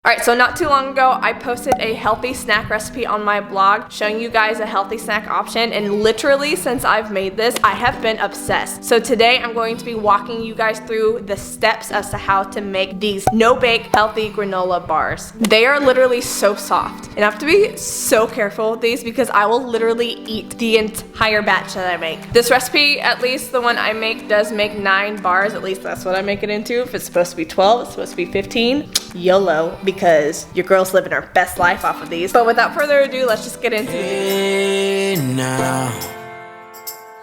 Alright, so not too long ago, I posted a healthy snack recipe on my blog showing you guys a healthy snack option, and literally since I've made this, I have been obsessed. So today I'm going to be walking you guys through the steps as to how to make these no-bake healthy granola bars. They are literally so soft, and I have to be so careful with these because I will literally eat the entire batch that I make. This recipe, at least the one I make, does make 9 bars, at least that's what I make it into. If it's supposed to be 12, it's supposed to be 15, YOLO. Because your girl's living her best life off of these. But without further ado, let's just get into it. Now,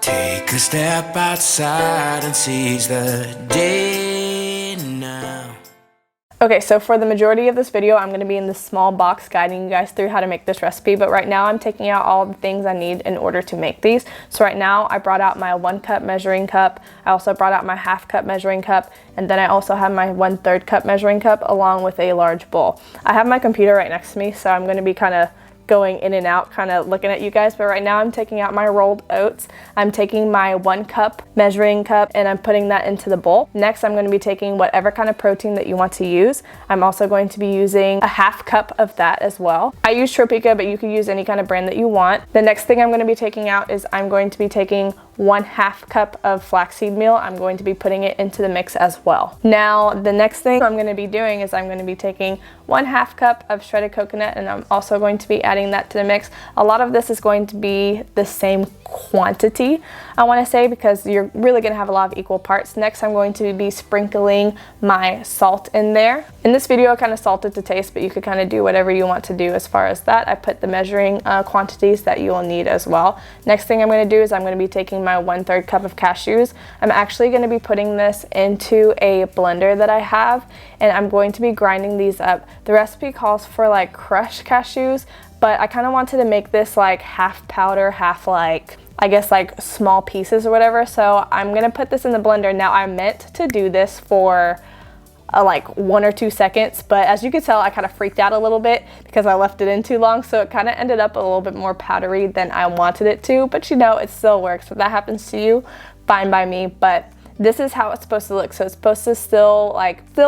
take a step outside and seize the day now. Okay, so for the majority of this video, I'm going to be in this small box guiding you guys through how to make this recipe, but right now I'm taking out all the things I need in order to make these. So right now I brought out my 1 cup measuring cup, I also brought out my 1/2 cup measuring cup, and then I also have my 1/3 cup measuring cup along with a large bowl. I have my computer right next to me, so I'm going to be kind of going in and out, kind of looking at you guys, but right now I'm taking out my rolled oats. I'm taking my 1 cup measuring cup and I'm putting that into the bowl. Next, I'm going to be taking whatever kind of protein that you want to use. I'm also going to be using a 1/2 cup of that as well. I use Tropica, but you can use any kind of brand that you want. The next thing I'm going to be taking out is I'm going to be taking 1/2 cup of flaxseed meal. I'm going to be putting it into the mix as well. Now, the next thing I'm going to be doing is I'm going to be taking 1/2 cup of shredded coconut, and I'm also going to be adding that to the mix. A lot of this is going to be the same quantity, I want to say, because you're really going to have a lot of equal parts. Next, I'm going to be sprinkling my salt in there. In this video, I kind of salted to taste, but you could kind of do whatever you want to do as far as that. I put the measuring quantities that you will need as well. Next thing I'm going to do is I'm going to be taking my 1/3 cup of cashews. I'm actually going to be putting this into a blender that I have, and I'm going to be grinding these up. The recipe calls for like crushed cashews, but I kind of wanted to make this like half powder, half like, I guess like small pieces or whatever. So I'm gonna put this in the blender. Now I meant to do this for like 1 or 2 seconds, but as you can tell, I kind of freaked out a little bit because I left it in too long, so it kind of ended up a little bit more powdery than I wanted it to, but you know, it still works. If that happens to you, fine by me, but this is how it's supposed to look. So it's supposed to still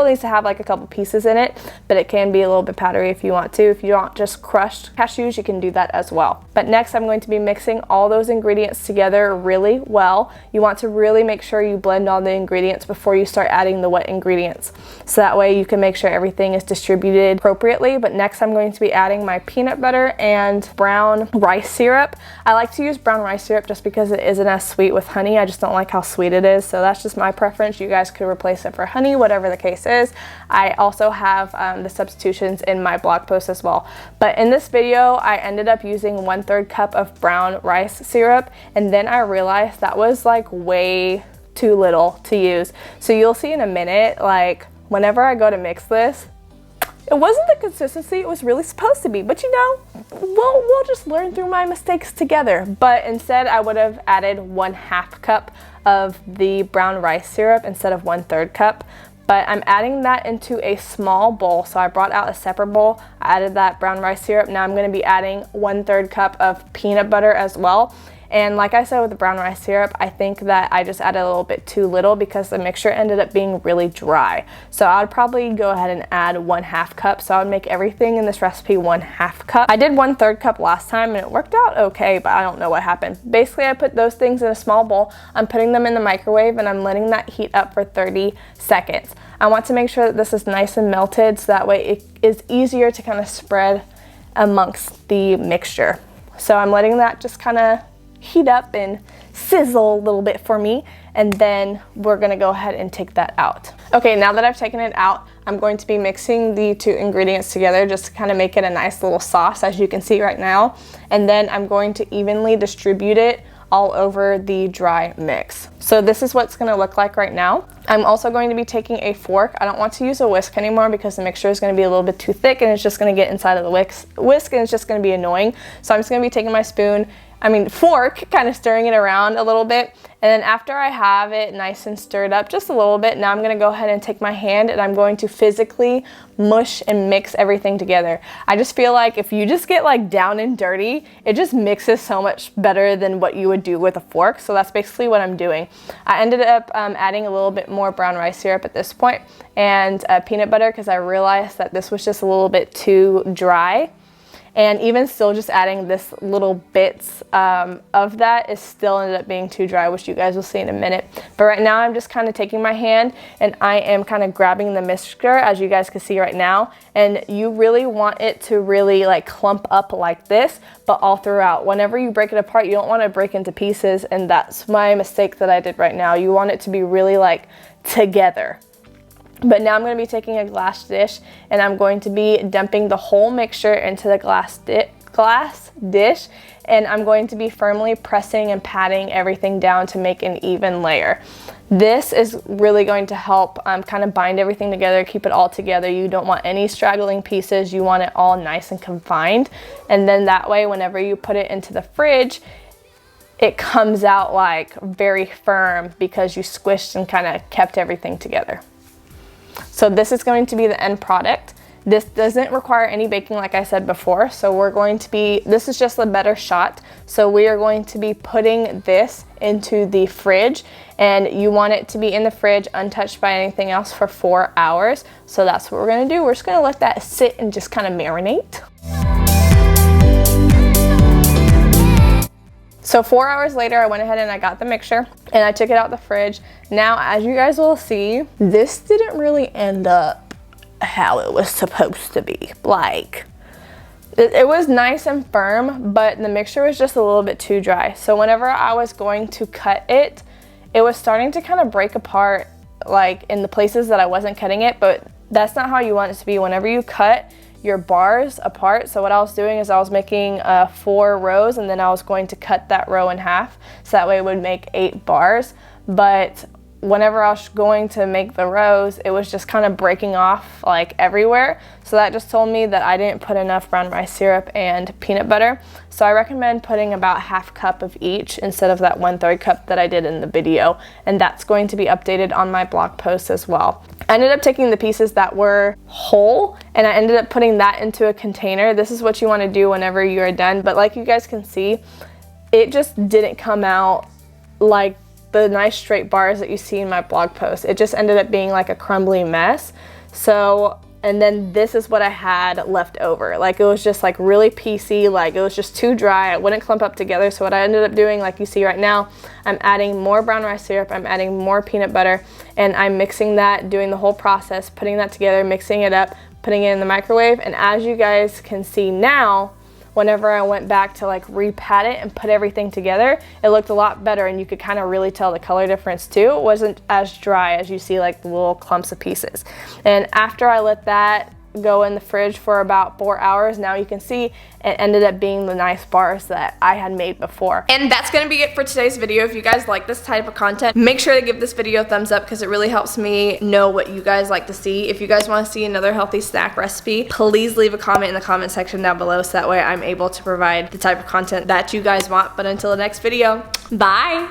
needs to have like a couple pieces in it, but it can be a little bit powdery if you want to. If you want just crushed cashews, you can do that as well. But next, I'm going to be mixing all those ingredients together really well. You want to really make sure you blend all the ingredients before you start adding the wet ingredients. So that way you can make sure everything is distributed appropriately. But next, I'm going to be adding my peanut butter and brown rice syrup. I like to use brown rice syrup just because it isn't as sweet with honey. I just don't like how sweet it is, so that's just my preference. You guys could replace it for honey, whatever the case is. I also have the substitutions in my blog post as well. But in this video, I ended up using 1/3 cup of brown rice syrup, and then I realized that was like way too little to use. So you'll see in a minute, like whenever I go to mix this, it wasn't the consistency it was really supposed to be, but you know, we'll just learn through my mistakes together. But instead, I would have added 1/2 cup of the brown rice syrup instead of 1/3 cup. But I'm adding that into a small bowl. So I brought out a separate bowl, I added that brown rice syrup. Now I'm going to be adding 1/3 cup of peanut butter as well. And like I said with the brown rice syrup, I think that I just added a little bit too little because the mixture ended up being really dry. So I would probably go ahead and add 1/2 cup. So I would make everything in this recipe 1/2 cup. I did 1/3 cup last time and it worked out okay, but I don't know what happened. Basically, I put those things in a small bowl. I'm putting them in the microwave and I'm letting that heat up for 30 seconds. I want to make sure that this is nice and melted so that way it is easier to kind of spread amongst the mixture. So I'm letting that just kind of heat up and sizzle a little bit for me, and then we're gonna go ahead and take that out. Okay, now that I've taken it out, I'm going to be mixing the 2 ingredients together just to kind of make it a nice little sauce, as you can see right now, and then I'm going to evenly distribute it all over the dry mix. So this is what it's going to look like right now. I'm also going to be taking a fork. I don't want to use a whisk anymore because the mixture is going to be a little bit too thick and it's just going to get inside of the whisk and it's just going to be annoying. So I'm just going to be taking my spoon, fork, kind of stirring it around a little bit. And then after I have it nice and stirred up just a little bit, now I'm gonna go ahead and take my hand and I'm going to physically mush and mix everything together. I just feel like if you just get like down and dirty, it just mixes so much better than what you would do with a fork. So that's basically what I'm doing. I ended up adding a little bit more brown rice syrup at this point and peanut butter because I realized that this was just a little bit too dry. And even still, just adding this little bits of that is still ended up being too dry, which you guys will see in a minute. But right now I'm just kind of taking my hand and I am kind of grabbing the mixture, as you guys can see right now. And you really want it to really like clump up like this, but all throughout. Whenever you break it apart, you don't want to break into pieces, and that's my mistake that I did right now. You want it to be really like together. But now I'm going to be taking a glass dish and I'm going to be dumping the whole mixture into the glass dish, and I'm going to be firmly pressing and patting everything down to make an even layer. This is really going to help kind of bind everything together, keep it all together. You don't want any straggling pieces. You want it all nice and confined. And then that way, whenever you put it into the fridge, it comes out like very firm because you squished and kind of kept everything together. So this is going to be the end product. This doesn't require any baking like I said before. So this is just a better shot. So we are going to be putting this into the fridge, and you want it to be in the fridge untouched by anything else for 4 hours. So that's what we're gonna do. We're just gonna let that sit and just kind of marinate. So 4 hours later, I went ahead and I got the mixture and I took it out the fridge. Now, as you guys will see, this didn't really end up how it was supposed to be. Like, it was nice and firm, but the mixture was just a little bit too dry. So whenever I was going to cut it, it was starting to kind of break apart, like in the places that I wasn't cutting it, but that's not how you want it to be. Whenever you cut your bars apart, so what I was doing is I was making 4 rows, and then I was going to cut that row in half, so that way it would make 8 bars. But whenever I was going to make the rows, it was just kind of breaking off like everywhere. So that just told me that I didn't put enough brown rice syrup and peanut butter. So I recommend putting about ½ cup of each instead of that 1/3 cup that I did in the video. And that's going to be updated on my blog post as well. I ended up taking the pieces that were whole and I ended up putting that into a container. This is what you want to do whenever you're done. But like you guys can see, it just didn't come out like the nice straight bars that you see in my blog post. It just ended up being like a crumbly mess. So, and then this is what I had left over. Like, it was just like really piecey, like it was just too dry. It wouldn't clump up together. So what I ended up doing, like you see right now, I'm adding more brown rice syrup, I'm adding more peanut butter, and I'm mixing that, doing the whole process, putting that together, mixing it up, putting it in the microwave. And as you guys can see now, whenever I went back to like repat it and put everything together, it looked a lot better, and you could kind of really tell the color difference too. It wasn't as dry as you see like the little clumps of pieces. And after I let that go in the fridge for about 4 hours, now you can see it ended up being the nice bars that I had made before. And that's gonna be it for today's video. If you guys like this type of content, make sure to give this video a thumbs up because it really helps me know what you guys like to see. If you guys want to see another healthy snack recipe, please leave a comment in the comment section down below so that way I'm able to provide the type of content that you guys want. But until the next video, bye!